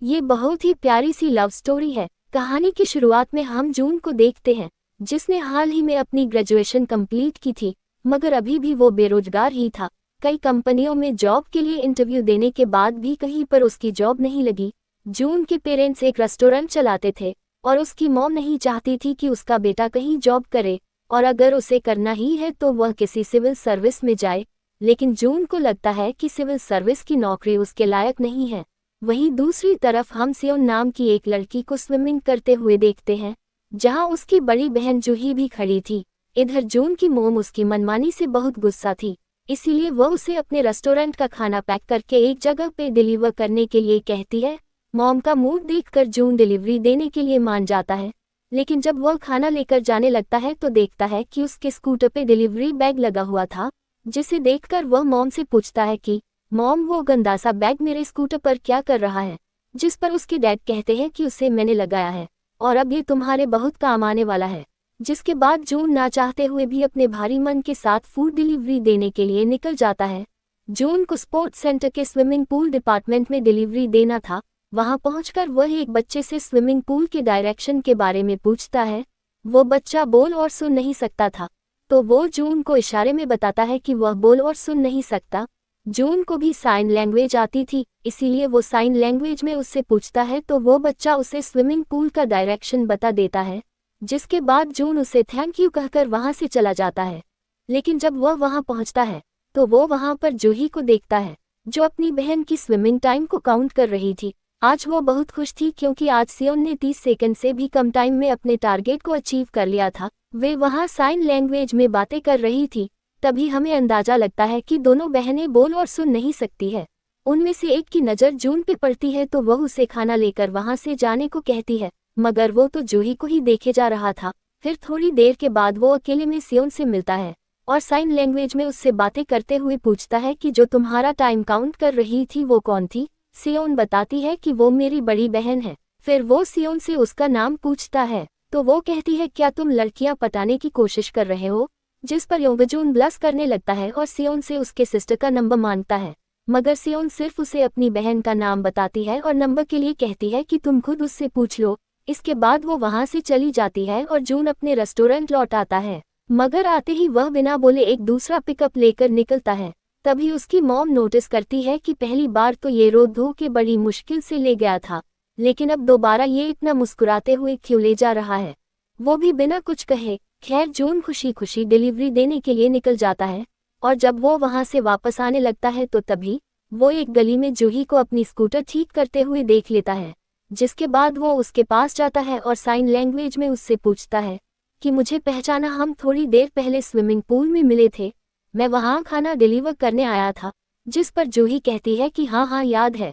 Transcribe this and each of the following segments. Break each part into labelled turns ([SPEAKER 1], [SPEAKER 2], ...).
[SPEAKER 1] ये बहुत ही प्यारी सी लव स्टोरी है। कहानी की शुरुआत में हम जून को देखते हैं, जिसने हाल ही में अपनी ग्रेजुएशन कंप्लीट की थी, मगर अभी भी वो बेरोजगार ही था। कई कंपनियों में जॉब के लिए इंटरव्यू देने के बाद भी कहीं पर उसकी जॉब नहीं लगी। जून के पेरेंट्स एक रेस्टोरेंट चलाते थे और उसकी मॉम नहीं चाहती थी कि उसका बेटा कहीं जॉब करे, और अगर उसे करना ही है तो वह किसी सिविल सर्विस में जाए। लेकिन जून को लगता है कि सिविल सर्विस की नौकरी उसके लायक नहीं है। वहीं दूसरी तरफ हम सियोन नाम की एक लड़की को स्विमिंग करते हुए देखते हैं, जहां उसकी बड़ी बहन जूही भी खड़ी थी। इधर जून की मोम उसकी मनमानी से बहुत गुस्सा थी, इसीलिए वह उसे अपने रेस्टोरेंट का खाना पैक करके एक जगह पे डिलीवर करने के लिए कहती है। मॉम का मूड देखकर जून डिलीवरी देने के लिए मान जाता है, लेकिन जब वह खाना लेकर जाने लगता है तो देखता है कि उसके स्कूटर पे डिलीवरी बैग लगा हुआ था, जिसे देखकर वह मॉम से पूछता है कि मॉम, वो गंदा सा बैग मेरे स्कूटर पर क्या कर रहा है। जिस पर उसके डैड कहते हैं कि उसे मैंने लगाया है और अब ये तुम्हारे बहुत काम आने वाला है। जिसके बाद जून ना चाहते हुए भी अपने भारी मन के साथ फूड डिलीवरी देने के लिए निकल जाता है। जून को स्पोर्ट्स सेंटर के स्विमिंग पूल डिपार्टमेंट में डिलीवरी देना था। वहां पहुंचकर वह एक बच्चे से स्विमिंग पूल के डायरेक्शन के बारे में पूछता है। वो बच्चा बोल और सुन नहीं सकता था, तो वो जून को इशारे में बताता है कि वह बोल और सुन नहीं सकता। जून को भी साइन लैंग्वेज आती थी, इसीलिए वो साइन लैंग्वेज में उससे पूछता है तो वो बच्चा उसे स्विमिंग पूल का डायरेक्शन बता देता है। जिसके बाद जून उसे थैंक यू कहकर वहां से चला जाता है। लेकिन जब वह वहां पहुंचता है तो वो वहां पर जूही को देखता है, जो अपनी बहन की स्विमिंग टाइम को काउंट कर रही थी। आज वो बहुत खुश थी क्योंकि आज सियोन ने 30 सेकंड से भी कम टाइम में अपने टारगेट को अचीव कर लिया था। वे वहां साइन लैंग्वेज में बातें कर रही थी। तभी हमें अंदाजा लगता है कि दोनों बहनें बोल और सुन नहीं सकती है। उनमें से एक की नज़र जून पे पड़ती है तो वह उसे खाना लेकर वहां से जाने को कहती है, मगर वो तो जूही को ही देखे जा रहा था। फिर थोड़ी देर के बाद वो अकेले में सियोन से मिलता है और साइन लैंग्वेज में उससे बातें करते हुए पूछता है कि जो तुम्हारा टाइम काउंट कर रही थी वो कौन थी। सियोन बताती है कि वो मेरी बड़ी बहन है। फिर वो सियोन से उसका नाम पूछता है तो वो कहती है, क्या तुम लड़कियां पटाने की कोशिश कर रहे हो। जिस पर योंगजून ब्लश करने लगता है और सियोन से उसके सिस्टर का नंबर मांगता है, मगर सियोन सिर्फ उसे अपनी बहन का नाम बताती है और नंबर के लिए कहती है कि तुम खुद उससे पूछ लो। इसके बाद वो वहां से चली जाती है और जून अपने रेस्टोरेंट लौट आता है, मगर आते ही वह बिना बोले एक दूसरा पिकअप लेकर निकलता है। तभी उसकी मॉम नोटिस करती है कि पहली बार तो ये रोड धो के बड़ी मुश्किल से ले गया था, लेकिन अब दोबारा ये इतना मुस्कुराते हुए क्यों ले जा रहा है, वो भी बिना कुछ कहे। खैर, जून खुशी खुशी डिलीवरी देने के लिए निकल जाता है और जब वो वहां से वापस आने लगता है तो तभी वो एक गली में जूही को अपनी स्कूटर ठीक करते हुए देख लेता है। जिसके बाद वो उसके पास जाता है और साइन लैंग्वेज में उससे पूछता है कि मुझे पहचाना, हम थोड़ी देर पहले स्विमिंग पूल में मिले थे, मैं वहां खाना डिलीवर करने आया था। जिस पर जूही कहती है कि हाँ हाँ याद है।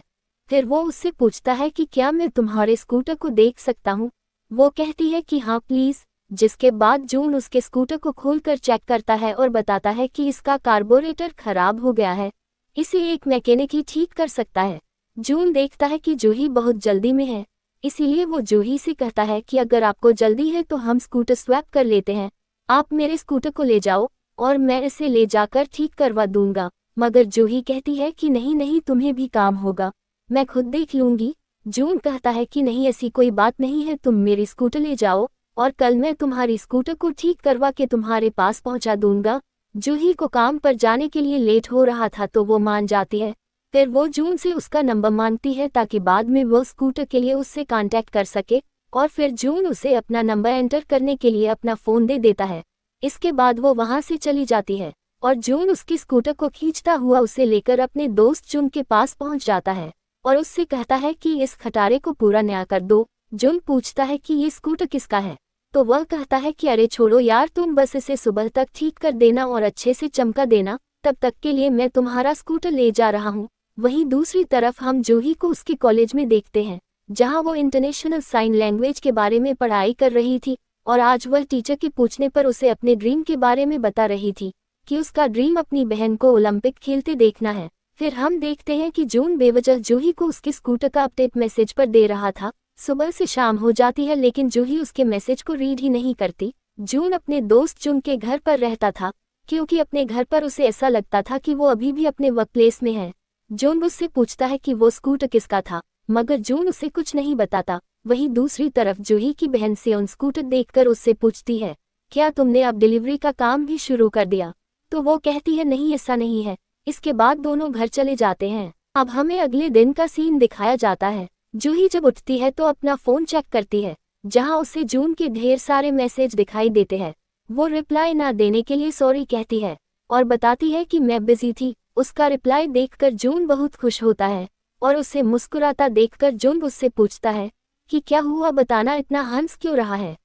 [SPEAKER 1] फिर वो उससे पूछता है कि क्या मैं तुम्हारे स्कूटर को देख सकता हूँ। वो कहती है कि हाँ प्लीज। जिसके बाद जून उसके स्कूटर को खोलकर चेक करता है और बताता है कि इसका कार्बोरेटर खराब हो गया है, इसे एक मैकेनिक ही ठीक कर सकता है। जून देखता है कि जूही बहुत जल्दी में है, इसीलिए वो जूही से कहता है कि अगर आपको जल्दी है तो हम स्कूटर स्वैप कर लेते हैं, आप मेरे स्कूटर को ले जाओ और मैं इसे ले जाकर ठीक करवा दूंगा। मगर जूही कहती है कि नहीं नहीं, तुम्हें भी काम होगा, मैं खुद देख लूंगी। जून कहता है कि नहीं, ऐसी कोई बात नहीं है, तुम मेरी स्कूटर ले जाओ और कल मैं तुम्हारी स्कूटर को ठीक करवा के तुम्हारे पास पहुंचा दूंगा। जूही को काम पर जाने के लिए लेट हो रहा था तो वो मान जाती है। फिर वो जून से उसका नंबर मांगती है ताकि बाद में वो स्कूटर के लिए उससे कांटेक्ट कर सके, और फिर जून उसे अपना नंबर एंटर करने के लिए अपना फ़ोन दे देता है। इसके बाद वो वहां से चली जाती है और जून उसकी स्कूटर को खींचता हुआ उसे लेकर अपने दोस्त जून के पास पहुंच जाता है और उससे कहता है कि इस खटारे को पूरा नया कर दो। जून पूछता है कि ये स्कूटर किसका है, तो वह कहता है कि अरे छोड़ो यार, तुम बस इसे सुबह तक ठीक कर देना और अच्छे से चमका देना, तब तक के लिए मैं तुम्हारा स्कूटर ले जा रहा हूँ। वहीं दूसरी तरफ हम जूही को उसके कॉलेज में देखते हैं, जहाँ वो इंटरनेशनल साइन लैंग्वेज के बारे में पढ़ाई कर रही थी और आज वह टीचर के पूछने पर उसे अपने ड्रीम के बारे में बता रही थी कि उसका ड्रीम अपनी बहन को ओलंपिक खेलते देखना है। फिर हम देखते हैं कि जून बेवजह जूही को उसके स्कूटर का अपडेट मैसेज पर दे रहा था। सुबह से शाम हो जाती है लेकिन जूही उसके मैसेज को रीड ही नहीं करती। जून अपने दोस्त जून के घर पर रहता था क्योंकि अपने घर पर उसे ऐसा लगता था कि वो अभी भी अपने वर्क प्लेस में है। जून उससे पूछता है कि वो स्कूटर किसका था, मगर जून उसे कुछ नहीं बताता। वहीं दूसरी तरफ जूही की बहन सियोन स्कूटर देखकर उससे पूछती है, क्या तुमने अब डिलीवरी का काम भी शुरू कर दिया? तो वो कहती है, नहीं ऐसा नहीं है। इसके बाद दोनों घर चले जाते हैं। अब हमें अगले दिन का सीन दिखाया जाता है। जूही जब उठती है तो अपना फोन चेक करती है, जहां उसे जून के ढेर सारे मैसेज दिखाई देते हैं। वो रिप्लाई ना देने के लिए सॉरी कहती है और बताती है कि मैं बिजी थी। उसका रिप्लाई देखकर जून बहुत खुश होता है और उसे मुस्कुराता देखकर जून उससे पूछता है कि क्या हुआ, बताना, इतना हंस क्यों रहा है?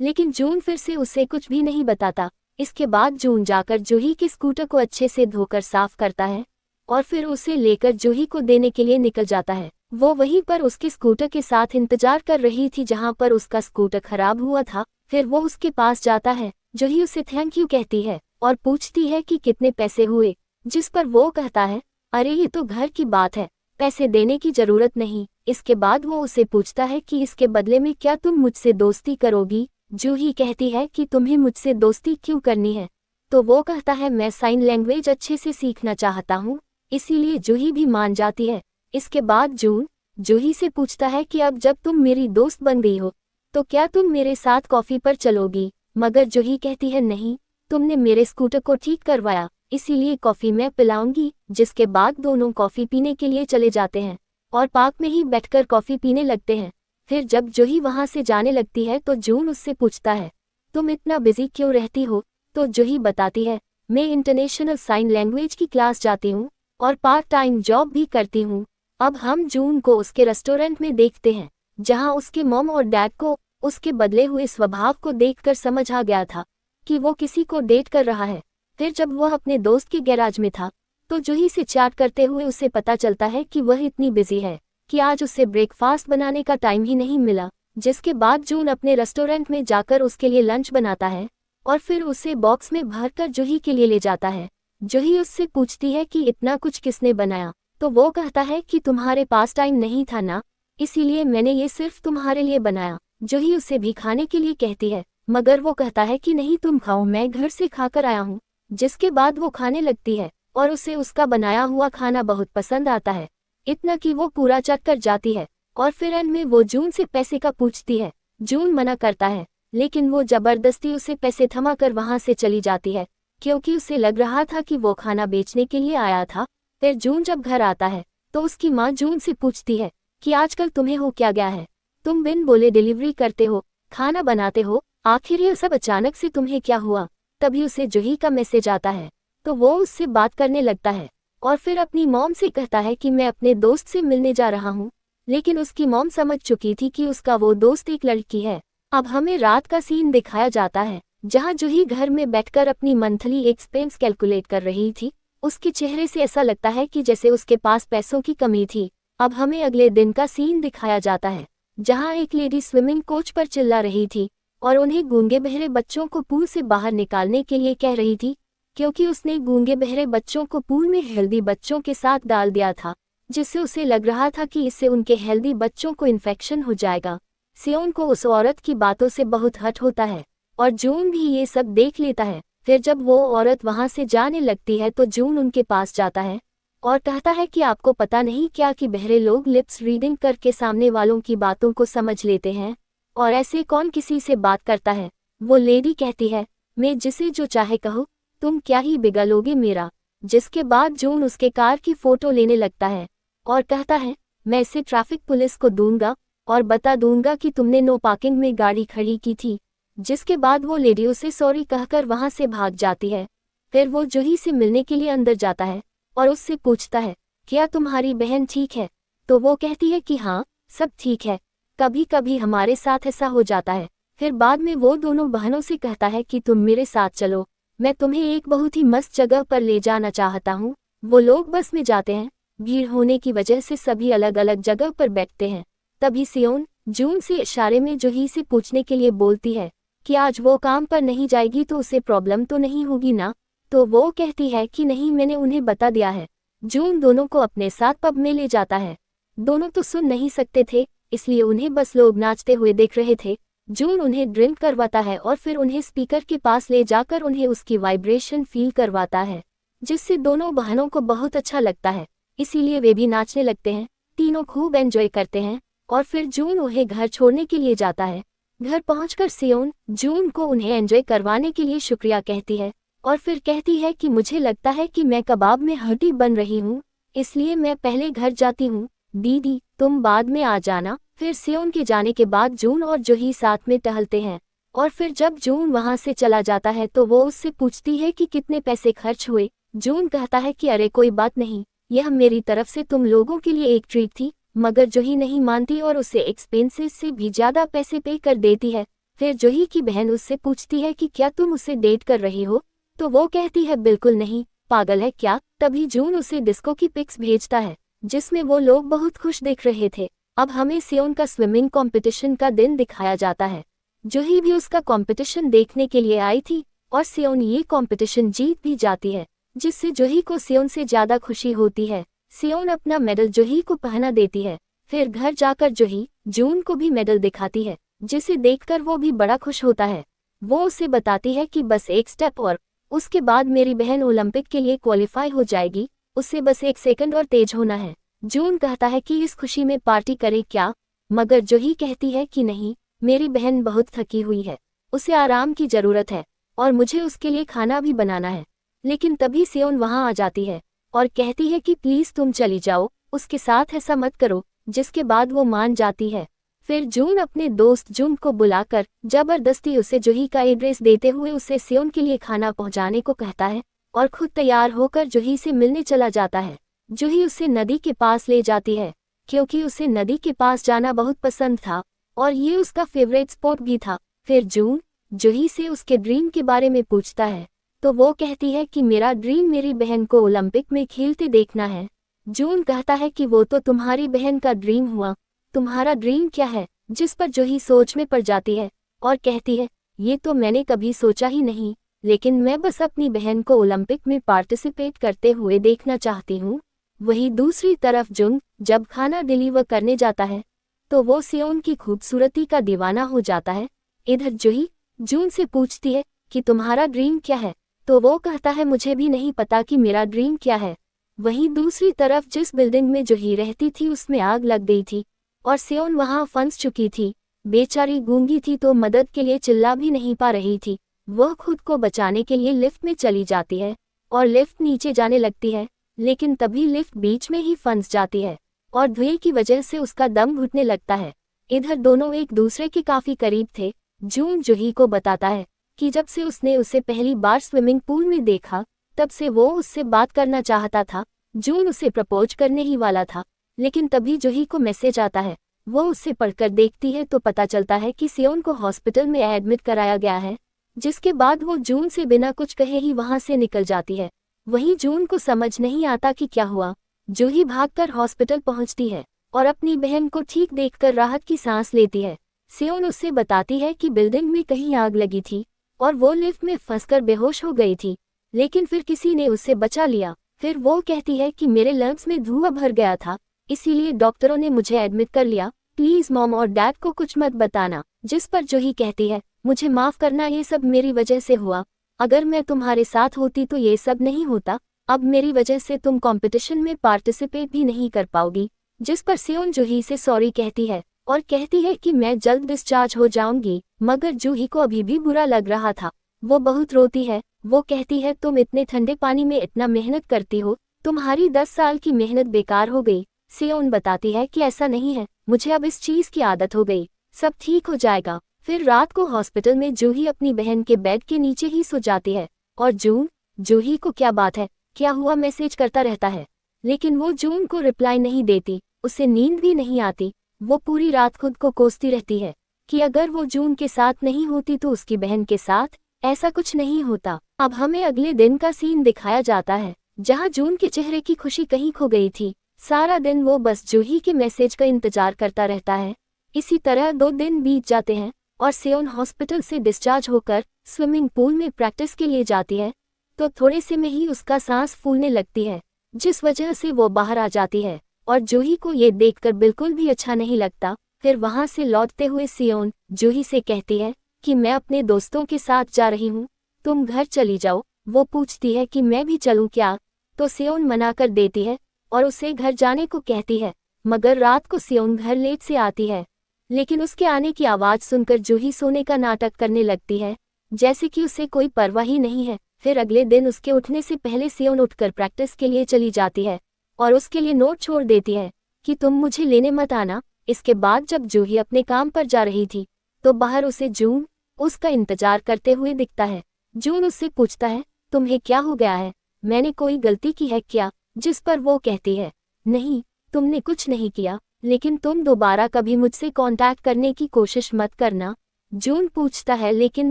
[SPEAKER 1] लेकिन जून फिर से उसे कुछ भी नहीं बताता। इसके बाद जून जाकर जूही के स्कूटर को अच्छे से धोकर साफ करता है और फिर उसे लेकर जूही को देने के लिए निकल जाता है। वो वहीं पर उसके स्कूटर के साथ इंतजार कर रही थी जहां पर उसका स्कूटर खराब हुआ था। फिर वो उसके पास जाता है। जूही उसे थैंक यू कहती है और पूछती है कि कितने पैसे हुए, जिस पर वो कहता है, अरे ये तो घर की बात है, पैसे देने की जरूरत नहीं। इसके बाद वो उसे पूछता है कि इसके बदले में क्या तुम मुझसे दोस्ती करोगी? जूही कहती है कि तुम्हें मुझसे दोस्ती क्यों करनी है? तो वो कहता है, मैं साइन लैंग्वेज अच्छे से सीखना चाहता हूँ, इसीलिए जूही भी मान जाती है। इसके बाद जून जूही से पूछता है कि अब जब तुम मेरी दोस्त बन गई हो तो क्या तुम मेरे साथ कॉफी पर चलोगी? मगर जूही कहती है, नहीं, तुमने मेरे स्कूटर को ठीक करवाया, इसीलिए कॉफी मैं पिलाऊंगी। जिसके बाद दोनों कॉफी पीने के लिए चले जाते हैं और पार्क में ही बैठकर कॉफी पीने लगते हैं। फिर जब जूही वहां से जाने लगती है तो जून उससे पूछता है, तुम इतना बिजी क्यों रहती हो? तो जूही बताती है, मैं इंटरनेशनल साइन लैंग्वेज की क्लास जाती हूँ और पार्ट टाइम जॉब भी करती हूँ। अब हम जून को उसके रेस्टोरेंट में देखते हैं, जहाँ उसके मॉम और डैड को उसके बदले हुए स्वभाव को देखकर समझ आ गया था कि वो किसी को डेट कर रहा है। फिर जब वह अपने दोस्त के गैराज में था तो जूही से चैट करते हुए उसे पता चलता है कि वह इतनी बिजी है कि आज उसे ब्रेकफास्ट बनाने का टाइम ही नहीं मिला। जिसके बाद जून अपने रेस्टोरेंट में जाकर उसके लिए लंच बनाता है और फिर उसे बॉक्स में भरकर जूही के लिए ले जाता है। जूही उससे पूछती है कि इतना कुछ किसने बनाया? तो वो कहता है कि तुम्हारे पास टाइम नहीं था ना, इसीलिए मैंने ये सिर्फ तुम्हारे लिए बनाया। जूही उसे भी खाने के लिए कहती है, मगर वो कहता है कि नहीं, तुम खाओ, मैं घर से खाकर आया हूँ। जिसके बाद वो खाने लगती है और उसे उसका बनाया हुआ खाना बहुत पसंद आता है, इतना कि वो पूरा चट कर जाती है। और फिर एंड में वो जून से पैसे का पूछती है। जून मना करता है, लेकिन वो जबरदस्ती उसे पैसे थमा कर वहां से चली जाती है, क्योंकि उसे लग रहा था कि वो खाना बेचने के लिए आया था। फिर जून जब घर आता है तो उसकी माँ जून से पूछती है कि आजकल तुम्हें हो क्या गया है? तुम बिन बोले डिलीवरी करते हो, खाना बनाते हो, आखिर ये सब अचानक से तुम्हें क्या हुआ? तभी उसे जूही का मैसेज आता है तो वो उससे बात करने लगता है और फिर अपनी मॉम से कहता है कि मैं अपने दोस्त से मिलने जा रहा हूँ। लेकिन उसकी मॉम समझ चुकी थी कि उसका वो दोस्त एक लड़की है। अब हमें रात का सीन दिखाया जाता है, जहाँ जूही घर में बैठकर अपनी मंथली एक्सपेंस कैलकुलेट कर रही थी। उसके चेहरे से ऐसा लगता है कि जैसे उसके पास पैसों की कमी थी। अब हमें अगले दिन का सीन दिखाया जाता है, जहाँ एक लेडी स्विमिंग कोच पर चिल्ला रही थी और उन्हें गूंगे बहरे बच्चों को पूल से बाहर निकालने के लिए कह रही थी, क्योंकि उसने गूंगे बहरे बच्चों को पूल में हेल्दी बच्चों के साथ डाल दिया था, जिससे उसे लग रहा था कि इससे उनके हेल्दी बच्चों को इन्फेक्शन हो जाएगा। सियोन को उस औरत की बातों से बहुत हर्ट होता है और जून भी ये सब देख लेता है। फिर जब वो औरत वहां से जाने लगती है तो जून उनके पास जाता है और कहता है कि आपको पता नहीं क्या कि बहरे लोग लिप्स रीडिंग करके सामने वालों की बातों को समझ लेते हैं, और ऐसे कौन किसी से बात करता है? वो लेडी कहती है, मैं जिसे जो चाहे कहूँ, तुम क्या ही बिगड़ोगे मेरा। जिसके बाद जून उसके कार की फोटो लेने लगता है और कहता है, मैं इसे ट्रैफिक पुलिस को दूंगा और बता दूंगा कि तुमने नो पार्किंग में गाड़ी खड़ी की थी। जिसके बाद वो लेडी उसे सॉरी कहकर वहां से भाग जाती है। फिर वो जूही से मिलने के लिए अंदर जाता है और उससे पूछता है, क्या तुम्हारी बहन ठीक है? तो वो कहती है कि हाँ, सब ठीक है, कभी कभी हमारे साथ ऐसा हो जाता है। फिर बाद में वो दोनों बहनों से कहता है कि तुम मेरे साथ चलो, मैं तुम्हें एक बहुत ही मस्त जगह पर ले जाना चाहता हूँ। वो लोग बस में जाते हैं। भीड़ होने की वजह से सभी अलग अलग जगह पर बैठते हैं। तभी सियोन जून से इशारे में जूही से पूछने के लिए बोलती है कि आज वो काम पर नहीं जाएगी तो उसे प्रॉब्लम तो नहीं होगी ना? तो वो कहती है कि नहीं, मैंने उन्हें बता दिया है। जून दोनों को अपने साथ पब में ले जाता है। दोनों तो सुन नहीं सकते थे, इसलिए उन्हें बस लोग नाचते हुए देख रहे थे। जून उन्हें ड्रिंक करवाता है और फिर उन्हें स्पीकर के पास ले जाकर उन्हें उसकी वाइब्रेशन फील करवाता है, जिससे दोनों बहनों को बहुत अच्छा लगता है, इसीलिए वे भी नाचने लगते हैं। तीनों खूब एंजॉय करते हैं और फिर जून उन्हें घर छोड़ने के लिए जाता है। घर पहुंचकर सियोन जून को उन्हें एंजॉय करवाने के लिए शुक्रिया कहती है और फिर कहती है कि मुझे लगता है कि मैं कबाब में हड्डी बन रही हूँ, इसलिए मैं पहले घर जाती हूँ, दीदी तुम बाद में आ जाना। फिर सियोन के जाने के बाद जून और जूही साथ में टहलते हैं और फिर जब जून वहां से चला जाता है तो वो उससे पूछती है कि कितने पैसे खर्च हुए। जून कहता है कि अरे कोई बात नहीं, यह मेरी तरफ से तुम लोगों के लिए एक ट्रीट थी, मगर जूही नहीं मानती और उसे एक्सपेंसेस से भी ज्यादा पैसे पे कर देती है। फिर जूही की बहन उससे पूछती है कि क्या तुम उसे डेट कर रही हो, तो वो कहती है बिल्कुल नहीं, पागल है क्या। तभी जून उसे डिस्को की पिक्स भेजता है जिसमें वो लोग बहुत खुश दिख रहे थे। अब हमें सियोन का स्विमिंग कंपटीशन का दिन दिखाया जाता है। जूही भी उसका कंपटीशन देखने के लिए आई थी और सियोन ये कंपटीशन जीत भी जाती है, जिससे जूही को सियोन से ज्यादा खुशी होती है। सियोन अपना मेडल जूही को पहना देती है। फिर घर जाकर जूही जून को भी मेडल दिखाती है, जिसे देखकर वो भी बड़ा खुश होता है। वो उसे बताती है कि बस एक स्टेप और उसके बाद मेरी बहन ओलंपिक के लिए क्वालिफाई हो जाएगी, उससे बस 1 सेकंड और तेज होना है। जून कहता है कि इस खुशी में पार्टी करे क्या, मगर जूही कहती है कि नहीं, मेरी बहन बहुत थकी हुई है, उसे आराम की जरूरत है और मुझे उसके लिए खाना भी बनाना है। लेकिन तभी सियोन वहां आ जाती है और कहती है कि प्लीज तुम चली जाओ, उसके साथ ऐसा मत करो, जिसके बाद वो मान जाती है। फिर जून अपने दोस्त जुंग को बुलाकर जबरदस्ती उसे जूही का एड्रेस देते हुए उसे सियोन के लिए खाना पहुंचाने को कहता है और खुद तैयार होकर जूही से मिलने चला जाता है। जूही उसे नदी के पास ले जाती है क्योंकि उसे नदी के पास जाना बहुत पसंद था और ये उसका फेवरेट स्पॉट भी था। फिर जून जूही से उसके ड्रीम के बारे में पूछता है तो वो कहती है कि मेरा ड्रीम मेरी बहन को ओलंपिक में खेलते देखना है। जून कहता है कि वो तो तुम्हारी बहन का ड्रीम हुआ, तुम्हारा ड्रीम क्या है, जिस पर जूही सोच में पड़ जाती है और कहती है ये तो मैंने कभी सोचा ही नहीं, लेकिन मैं बस अपनी बहन को ओलंपिक में पार्टिसिपेट करते हुए देखना चाहती हूँ। वहीं दूसरी तरफ जुंग जब खाना डिलीवर करने जाता है तो वो सियोन की खूबसूरती का दीवाना हो जाता है। इधर जूही जून से पूछती है कि तुम्हारा ड्रीम क्या है, तो वो कहता है मुझे भी नहीं पता कि मेरा ड्रीम क्या है। वहीं दूसरी तरफ जिस बिल्डिंग में जूही रहती थी उसमें आग लग गई थी और सियोन वहां फंस चुकी थी। बेचारी गूंगी थी तो मदद के लिए चिल्ला भी नहीं पा रही थी। वह खुद को बचाने के लिए लिफ्ट में चली जाती है और लिफ्ट नीचे जाने लगती है, लेकिन तभी लिफ्ट बीच में ही फंस जाती है और धुएं की वजह से उसका दम घुटने लगता है। इधर दोनों एक दूसरे के काफी करीब थे। जून जूही को बताता है कि जब से उसने उसे पहली बार स्विमिंग पूल में देखा तब से वो उससे बात करना चाहता था। जून उसे प्रपोज करने ही वाला था, लेकिन तभी जूही को मैसेज आता है। वो उसे पढ़कर देखती है तो पता चलता है कि सियोन को हॉस्पिटल में एडमिट कराया गया है, जिसके बाद वो जून से बिना कुछ कहे ही वहां से निकल जाती है। वहीं जून को समझ नहीं आता कि क्या हुआ। जूही भागकर हॉस्पिटल पहुंचती है और अपनी बहन को ठीक देखकर राहत की सांस लेती है। सियोन उससे बताती है कि बिल्डिंग में कहीं आग लगी थी और वो लिफ्ट में फंसकर बेहोश हो गई थी, लेकिन फिर किसी ने उसे बचा लिया। फिर वो कहती है कि मेरे लंग्स में धुआं भर गया था, इसीलिए डॉक्टरों ने मुझे एडमिट कर लिया, प्लीज मॉम और डैड को कुछ मत बताना। जिस पर जूही कहती है मुझे माफ करना, ये सब मेरी वजह से हुआ, अगर मैं तुम्हारे साथ होती तो ये सब नहीं होता, अब मेरी वजह से तुम कंपटीशन में पार्टिसिपेट भी नहीं कर पाओगी। जिस पर सियोन जूही से सॉरी कहती है और कहती है कि मैं जल्द डिस्चार्ज हो जाऊंगी, मगर जूही को अभी भी बुरा लग रहा था। वो बहुत रोती है। वो कहती है तुम इतने ठंडे पानी में इतना मेहनत करती हो, तुम्हारी 10 साल की मेहनत बेकार हो गई। सियोन बताती है कि ऐसा नहीं है, मुझे अब इस चीज की आदत हो गई, सब ठीक हो जाएगा। फिर रात को हॉस्पिटल में जूही अपनी बहन के बेड के नीचे ही सो जाती है और जूही को क्या बात है, क्या हुआ मैसेज करता रहता है, लेकिन वो जून को रिप्लाई नहीं देती। उसे नींद भी नहीं आती। वो पूरी रात खुद को कोसती रहती है कि अगर वो जून के साथ नहीं होती तो उसकी बहन के साथ ऐसा कुछ नहीं होता। अब हमें अगले दिन का सीन दिखाया जाता है जहां जून के चेहरे की खुशी कहीं खो गई थी। सारा दिन वो बस जूही के मैसेज का इंतजार करता रहता है। इसी तरह 2 दिन बीत जाते हैं और सियोन हॉस्पिटल से डिस्चार्ज होकर स्विमिंग पूल में प्रैक्टिस के लिए जाती है तो थोड़े से में ही उसका सांस फूलने लगती है, जिस वजह से वो बाहर आ जाती है और जूही को ये देखकर बिल्कुल भी अच्छा नहीं लगता। फिर वहां से लौटते हुए सियोन जूही से कहती है कि मैं अपने दोस्तों के साथ जा रही हूँ, तुम घर चली जाओ। वो पूछती है कि मैं भी चलूं क्या, तो सियोन मना कर देती है और उसे घर जाने को कहती है। मगर रात को सियोन घर लेट से आती है, लेकिन उसके आने की आवाज़ सुनकर जूही सोने का नाटक करने लगती है, जैसे कि उसे कोई परवाह ही नहीं है। फिर अगले दिन उसके उठने से पहले सियोन उठकर प्रैक्टिस के लिए चली जाती है और उसके लिए नोट छोड़ देती है कि तुम मुझे लेने मत आना। इसके बाद जब जूही अपने काम पर जा रही थी तो बाहर उसे जून उसका इंतजार करते हुए दिखता है। जून उससे पूछता है, तुम्हें क्या हो गया है, मैंने कोई गलती की है क्या? जिस पर वो कहती है, नहीं, तुमने कुछ नहीं किया, लेकिन तुम दोबारा कभी मुझसे कांटेक्ट करने की कोशिश मत करना। जून पूछता है, लेकिन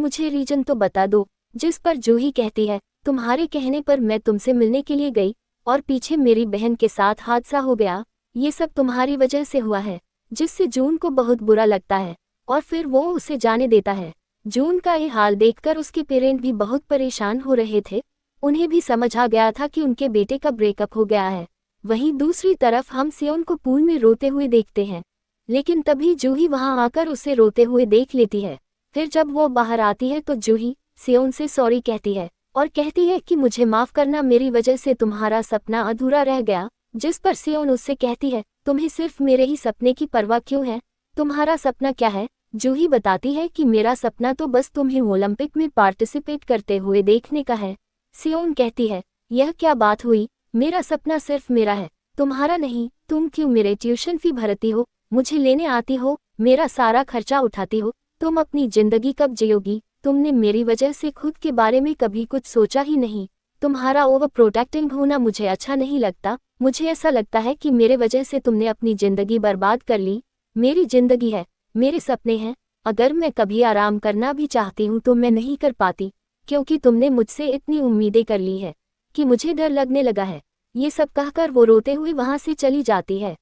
[SPEAKER 1] मुझे रीजन तो बता दो। जिस पर जूही कहती है, तुम्हारे कहने पर मैं तुमसे मिलने के लिए गई और पीछे मेरी बहन के साथ हादसा हो गया। ये सब तुम्हारी वजह से हुआ है। जिससे जून को बहुत बुरा लगता है और फिर वो उसे जाने देता है। जून का ये हाल देखकर उसके पेरेंट भी बहुत परेशान हो रहे थे। उन्हें भी समझ आ गया था कि उनके बेटे का ब्रेकअप हो गया है। वहीं दूसरी तरफ हम सियोन को पूल में रोते हुए देखते हैं, लेकिन तभी जूही वहां आकर उसे रोते हुए देख लेती है। फिर जब वो बाहर आती है तो जूही सियोन से सॉरी कहती है और कहती है कि मुझे माफ करना, मेरी वजह से तुम्हारा सपना अधूरा रह गया। जिस पर सियोन उससे कहती है, तुम्हें सिर्फ मेरे ही सपने की परवाह क्यों है? तुम्हारा सपना क्या है? जूही बताती है कि मेरा सपना तो बस तुम्हें ओलंपिक में पार्टिसिपेट करते हुए देखने का है। सियोन कहती है, यह क्या बात हुई? मेरा सपना सिर्फ मेरा है, तुम्हारा नहीं। तुम क्यों मेरे ट्यूशन फी भरती हो, मुझे लेने आती हो, मेरा सारा खर्चा उठाती हो? तुम अपनी जिंदगी कब जियोगी? तुमने मेरी वजह से खुद के बारे में कभी कुछ सोचा ही नहीं। तुम्हारा ओवर प्रोटेक्टिंग होना मुझे अच्छा नहीं लगता। मुझे ऐसा लगता है कि मेरे वजह से तुमने अपनी जिंदगी बर्बाद कर ली। मेरी जिंदगी है, मेरे सपने हैं। अगर मैं कभी आराम करना भी चाहती हूँ तो मैं नहीं कर पाती, क्योंकि तुमने मुझसे इतनी उम्मीदें कर ली है कि मुझे डर लगने लगा है। ये सब कहकर वो रोते हुए वहां से चली जाती है।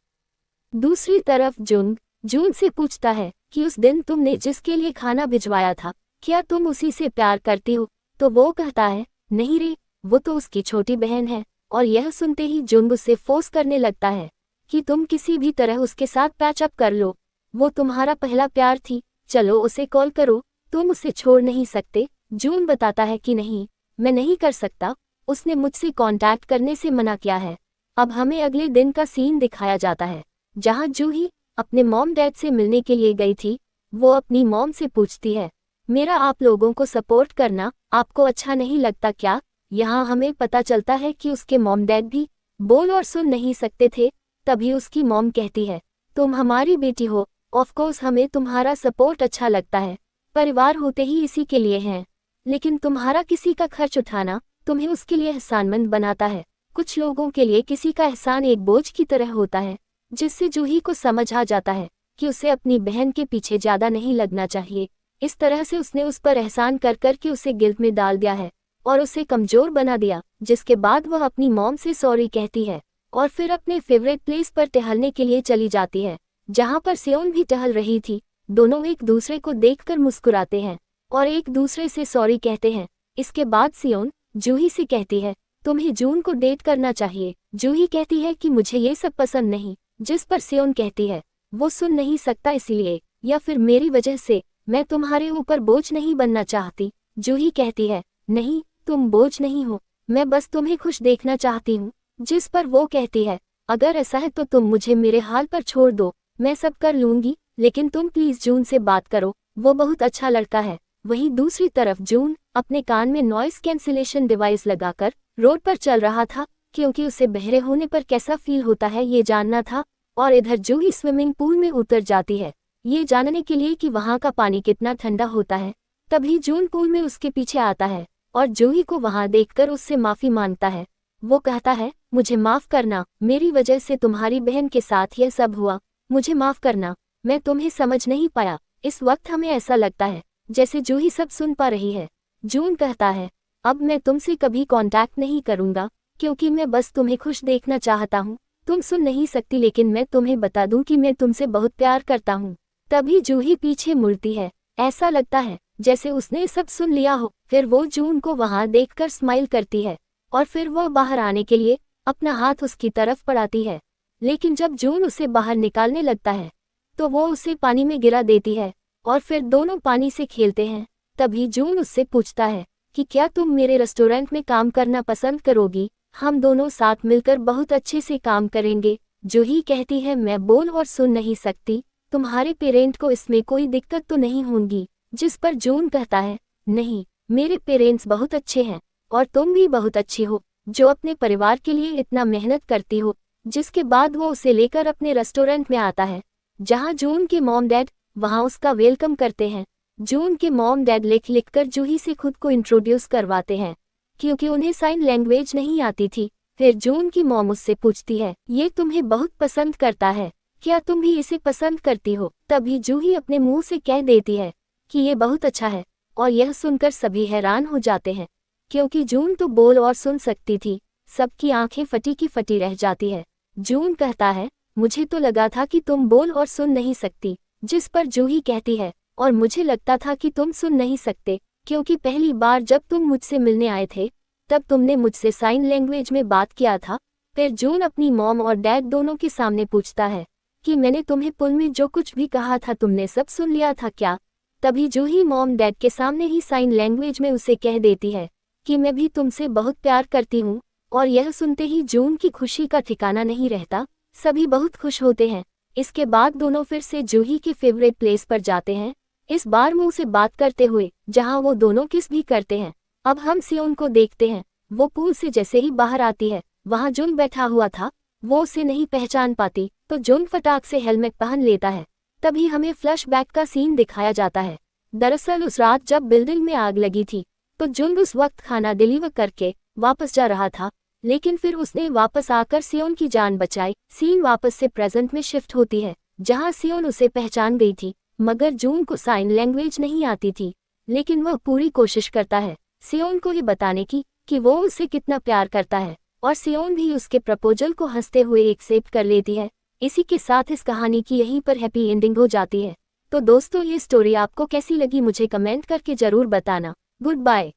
[SPEAKER 1] दूसरी तरफ जून से पूछता है कि उस दिन तुमने जिसके लिए खाना भिजवाया था, क्या तुम उसी से प्यार करती हो? तो वो कहता है, नहीं रे, वो तो उसकी छोटी बहन है। और यह सुनते ही जुंग उसे फोर्स करने लगता है कि तुम किसी भी तरह उसके साथ पैचअप कर लो। वो तुम्हारा पहला प्यार थी, चलो उसे कॉल करो, तुम उसे छोड़ नहीं सकते। जून बताता है कि नहीं, मैं नहीं कर सकता, उसने मुझसे कांटेक्ट करने से मना किया है। अब हमें अगले दिन का सीन दिखाया जाता है, जहां जूही अपने मॉम डैड से मिलने के लिए गई थी। वो अपनी मॉम से पूछती है, मेरा आप लोगों को सपोर्ट करना आपको अच्छा नहीं लगता क्या? यहाँ हमें पता चलता है कि उसके मॉम डैड भी बोल और सुन नहीं सकते थे। तभी उसकी मॉम कहती है, तुम हमारी बेटी हो, ऑफ कोर्स हमें तुम्हारा सपोर्ट अच्छा लगता है, परिवार होते ही इसी के लिए हैं। लेकिन तुम्हारा किसी का खर्च उठाना तुम्हें उसके लिए एहसानमंद बनाता है। कुछ लोगों के लिए किसी का एहसान एक बोझ की तरह होता है। जिससे जूही को समझ आ जाता है कि उसे अपनी बहन के पीछे ज्यादा नहीं लगना चाहिए। इस तरह से उसने उस पर एहसान कर कर के उसे गिल्ट में डाल दिया है और उसे कमजोर बना दिया। जिसके बाद वह अपनी मॉम से सॉरी कहती है और फिर अपने फेवरेट प्लेस पर टहलने के लिए चली जाती है, जहां पर सियोन भी टहल रही थी। दोनों एक दूसरे को देखकर मुस्कुराते हैं और एक दूसरे से सॉरी कहते हैं। इसके बाद सियोन जूही से कहती है, तुम्हें जून को डेट करना चाहिए। जूही कहती है कि मुझे ये सब पसंद नहीं। जिस पर सियोन कहती है, वो सुन नहीं सकता इसलिए, या फिर मेरी वजह से, मैं तुम्हारे ऊपर बोझ नहीं बनना चाहती। जूही कहती है, नहीं, तुम बोझ नहीं हो, मैं बस तुम्हें खुश देखना चाहती हूँ। जिस पर वो कहती है, अगर ऐसा है तो तुम मुझे मेरे हाल पर छोड़ दो, मैं सब कर लूंगी, लेकिन तुम प्लीज जून से बात करो, वो बहुत अच्छा लड़का है। वहीं दूसरी तरफ जून अपने कान में नॉइस कैंसिलेशन डिवाइस लगाकर रोड पर चल रहा था, क्योंकि उसे बहरे होने पर कैसा फील होता है ये जानना था। और इधर जूही स्विमिंग पूल में उतर जाती है, ये जानने के लिए कि वहाँ का पानी कितना ठंडा होता है। तभी जून पूल में उसके पीछे आता है और जूही को वहाँ देखकर उससे माफी मांगता है। वो कहता है, मुझे माफ करना, मेरी वजह से तुम्हारी बहन के साथ यह सब हुआ, मुझे माफ करना, मैं तुम्हें समझ नहीं पाया। इस वक्त हमें ऐसा लगता है जैसे जूही सब सुन पा रही है। जून कहता है, अब मैं तुमसे कभी कांटेक्ट नहीं करूंगा, क्योंकि मैं बस तुम्हें खुश देखना चाहता हूँ। तुम सुन नहीं सकती, लेकिन मैं तुम्हें बता दूं कि मैं तुमसे बहुत प्यार करता हूँ। तभी जूही पीछे मुड़ती है, ऐसा लगता है जैसे उसने सब सुन लिया हो। फिर वो जून को वहां देखकर स्माइल करती है और फिर वो बाहर आने के लिए अपना हाथ उसकी तरफ बढ़ाती है। लेकिन जब जून उसे बाहर निकालने लगता है तो वो उसे पानी में गिरा देती है और फिर दोनों पानी से खेलते हैं। तभी जून उससे पूछता है कि क्या तुम मेरे रेस्टोरेंट में काम करना पसंद करोगी? हम दोनों साथ मिलकर बहुत अच्छे से काम करेंगे। जूही कहती है मैं बोल और सुन नहीं सकती, तुम्हारे पेरेंट को इसमें कोई दिक्कत तो नहीं होगी। जिस पर जून कहता है नहीं, मेरे पेरेंट्स बहुत अच्छे हैं और तुम भी बहुत अच्छी हो जो अपने परिवार के लिए इतना मेहनत करती हो। जिसके बाद वो उसे लेकर अपने रेस्टोरेंट में आता है जहां जून के मॉम डैड वहां उसका वेलकम करते हैं। जून के मॉम डैड लिख लिख कर जूही से खुद को इंट्रोड्यूस करवाते हैं क्योंकि उन्हें साइन लैंग्वेज नहीं आती थी। फिर जून की मॉम उससे पूछती है ये तुम्हें बहुत पसंद करता है, क्या तुम भी इसे पसंद करती हो? तभी जूही अपने मुंह से कह देती है कि ये बहुत अच्छा है और यह सुनकर सभी हैरान हो जाते हैं क्योंकि जून तो बोल और सुन सकती थी। सबकी आंखें फटी की फटी रह जाती है। जून कहता है मुझे तो लगा था कि तुम बोल और सुन नहीं सकती। जिस पर जूही कहती है और मुझे लगता था कि तुम सुन नहीं सकते क्योंकि पहली बार जब तुम मुझसे मिलने आए थे तब तुमने मुझसे साइन लैंग्वेज में बात किया था। फिर जून अपनी मॉम और डैड दोनों के सामने पूछता है कि मैंने तुम्हें पुल में जो कुछ भी कहा था तुमने सब सुन लिया था क्या? तभी जूही मॉम डैड के सामने ही साइन लैंग्वेज में उसे कह देती है कि मैं भी तुमसे बहुत प्यार करती हूँ। और यह सुनते ही जून की खुशी का ठिकाना नहीं रहता, सभी बहुत खुश होते हैं। इसके बाद दोनों फिर से जूही के फेवरेट प्लेस पर जाते हैं, इस बार मुंह से बात करते हुए जहां वो दोनों किस भी करते हैं। अब हम सियोन को देखते हैं, वो पूल से जैसे ही बाहर आती है वहां जुन बैठा हुआ था। वो उसे नहीं पहचान पाती तो जुन फटाक से हेलमेट पहन लेता है। तभी हमें फ्लैशबैक का सीन दिखाया जाता है। दरअसल उस रात जब बिल्डिंग में आग लगी थी तो जुन उस वक्त खाना डिलीवर करके वापस जा रहा था, लेकिन फिर उसने वापस आकर सियोन की जान बचाई। सीन वापस से प्रेजेंट में शिफ्ट होती है जहां सियोन उसे पहचान गई थी मगर जून को साइन लैंग्वेज नहीं आती थी, लेकिन वह पूरी कोशिश करता है सियोन को ये बताने की कि वो उसे कितना प्यार करता है और सियोन भी उसके प्रपोजल को हंसते हुए एक्सेप्ट कर लेती है। इसी के साथ इस कहानी की यहीं पर हैप्पी एंडिंग हो जाती है। तो दोस्तों ये स्टोरी आपको कैसी लगी मुझे कमेंट करके जरूर बताना। Good bye.